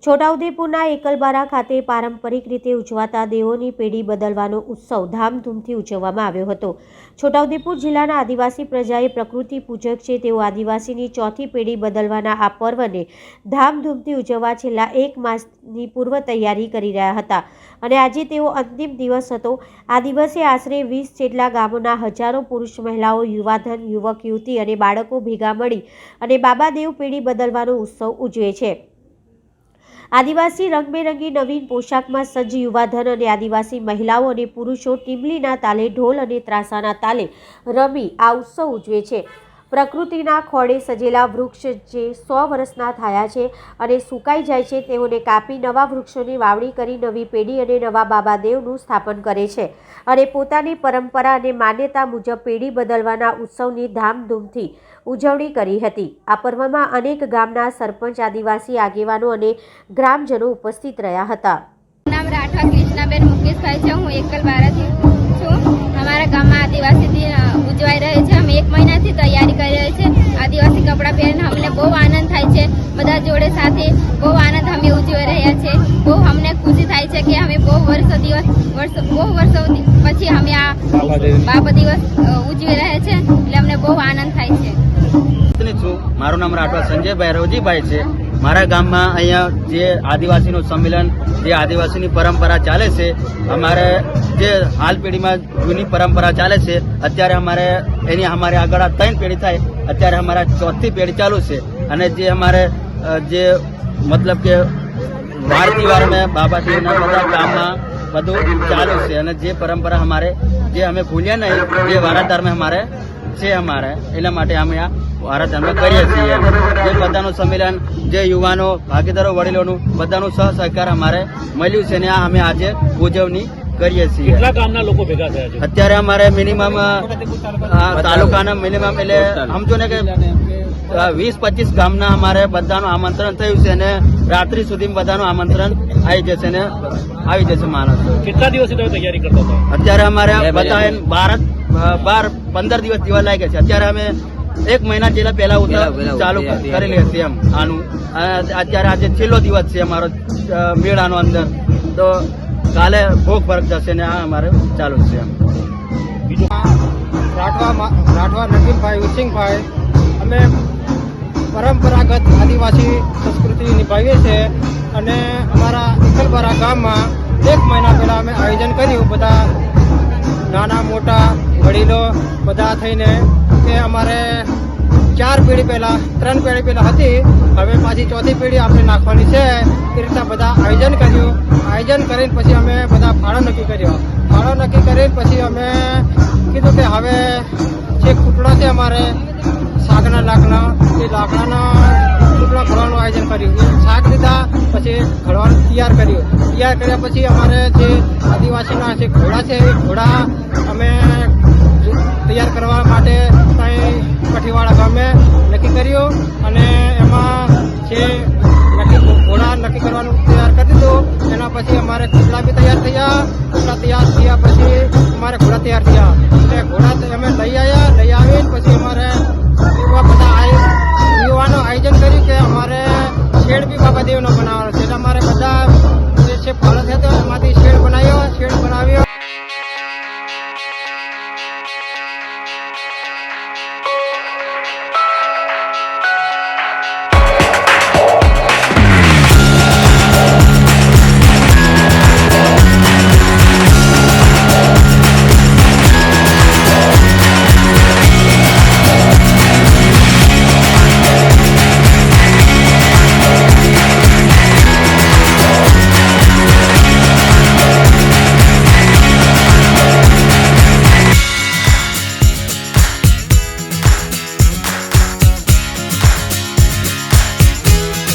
છોટાઉદેપુરના એકલબારા ખાતે પારંપરિક રીતે ઉજવાતા દેવોની પેઢી બદલવાનો ઉત્સવ ધામધૂમથી ઉજવવામાં આવ્યો હતો। છોટાઉદેપુર જિલ્લાના આદિવાસી પ્રજાએ પ્રકૃતિ પૂજક છે તેઓ આદિવાસીની ચોથી પેઢી બદલવાના આ પર્વને ધામધૂમથી ઉજવવા છેલ્લા 1 માસની પૂર્વ તૈયારી કરી રહ્યા હતા અને આજે તેઓ અંતિમ દિવસ હતો। આ દિવસે આશરે 20 જેટલા ગામોના હજારો પુરુષ મહિલાઓ યુવાધન યુવક યુવતી અને બાળકો ભેગા મળી અને બાબાદેવ પેઢી બદલવાનો ઉત્સવ ઉજવે છે। આદિવાસી રંગબેરંગી નવીન પોશાકમાં સજ્જ યુવાધન અને આદિવાસી મહિલાઓ અને પુરુષો ટીમલીના તાલે ઢોલ અને ત્રાસાના તાલે રમી આ ઉત્સવ ઉજવે છે। પ્રકૃતિના ખોળે સજેલા વૃક્ષ જે 100 વર્ષના થયા છે અને સુકાઈ જાય છે તેઓને કાપી નવા વૃક્ષોની વાવણી કરી નવી પેઢી અને નવા બાબાદેવનું સ્થાપન કરે છે અને પોતાની પરંપરા અને માન્યતા મુજબ પેઢી બદલવાના ઉત્સવની ધામધૂમથી ઉજવણી કરી હતી। આ પર્વમાં અનેક ગામના સરપંચ આદિવાસી આગેવાનો અને ગ્રામજનો ઉપસ્થિત રહ્યા હતા। નામ રાઠવા કૃષ્ણાબેન મુકેશભાઈ છે। હું એકલબારાથી છું। અમારા ગામમાં આદિવાસી ઉજવાઈ રહે છે। અમે 1 મહિનાથી તૈયારી કરી રહ્યા છીએ। આદિવાસી કપડાં પહેરીને અમને બહુ આનંદ થાય છે। બધા જોડે સાથે બહુ આનંદ અમે ઉજવી રહ્યા છીએ। બહુ અમને ખુશી થાય છે કે અમે બહુ વર્ષો પછી અમે આ બાબા દિવસ ઉજવી રહ્યા છીએ એટલે અમને બહુ આનંદ થાય છે। મારું નામ રાઠવા સંજયભાઈ રોજીભાઈ છે। મારા ગામમાં અહીંયા જે આદિવાસીનું સંમેલન જે આદિવાસીની પરંપરા ચાલે છે અમારે જે હાલ પેઢીમાં જૂની પરંપરા ચાલે છે અત્યારે અમારે એની અમારે આગળ 3 પેઢી થાય અત્યારે અમારા 4થી પેઢી ચાલુ છે અને જે અમારે જે મતલબ કે વાર તહેવાર મેં બાબાદેવના બધા ગામમાં બધું ચાલુ છે અને જે પરંપરા અમારે જે અમે ભૂલ્યા નહીં જે વારાદારમાં અમારે છે અમારે એટલા માટે અમે આ વારાદારમાં કરીએ છીએ। જે બધાનું સંમેલન જે યુવાનો ભાગીદારો વડીલોનું બધાનું સહસહકાર અમારે મળ્યું છે ને આ અમે આજે ઉજવણી કરીએ છીએ। કેટલા ગામના લોકો ભેગા થયા છે? અત્યારે અમારે મિનિમમ તાલુકાના મિનિમમ એટલે સમજો ને કે 20-25 ગામના અમારે બધાનું આમંત્રણ થયું છે અને રાત્રિ સુધી બધાનું આમંત્રણ આવી જશે ને આવી જશે માણસો। કેટલા દિવસથી તમે તૈયારી કરતા હતા? અત્યારે અમારે બધા 12-15 દિવસ જેવા લાગ્યા છે। અત્યારે અમે 1 મહિના જેટલા પહેલા ચાલુ કરેલી હતી એમ આનું અત્યારે આજે છેલ્લો દિવસ છે અમારો મેળાનો અંદર તો કાલે ભોગ ફરક જશે ને આ અમારે ચાલુ છે એમ। રાઠવા નગીનભાઈ ઉસિંગભાઈ અમે પરંપરાગત આદિવાસી સંસ્કૃતિ નિભાવીએ છીએ અને અમારા એકલબારા ગામમાં 1 મહિના પહેલાં અમે આયોજન કર્યું બધા નાના મોટા વડીલો બધા થઈને કે અમારે 4 પેઢી પહેલાં 3 પેઢી પહેલાં હતી હવે પાછી 4થી પેઢી આપણે નાખવાની છે એ રીતના બધા આયોજન કર્યું। આયોજન કરીને પછી અમે બધા ફાળો નક્કી કર્યો। ફાળો નક્કી કરીને પછી અમે કીધું કે હવે જે ખૂટડા છે અમારે શાકના લાકડા એ લાકડાના ખૂટડા ઘડવાનું આયોજન કર્યું। શાક લીધા પછી ઘડવાનું તૈયાર કર્યું। તૈયાર કર્યા પછી અમારે જે આદિવાસીના જે ઘોડા છે એ ઘોડા અમે તૈયાર કરવા માટે ત્યાં કઠીવાડા ગામે નક્કી કર્યું અને એમાં જે ઘોડા નક્કી કરવાનું તૈયાર કરી દીધું। એના પછી અમારે ખૂટડા બી તૈયાર થયા। ખૂટડા તૈયાર થયા પછી અમારે ઘોડા તૈયાર થયા।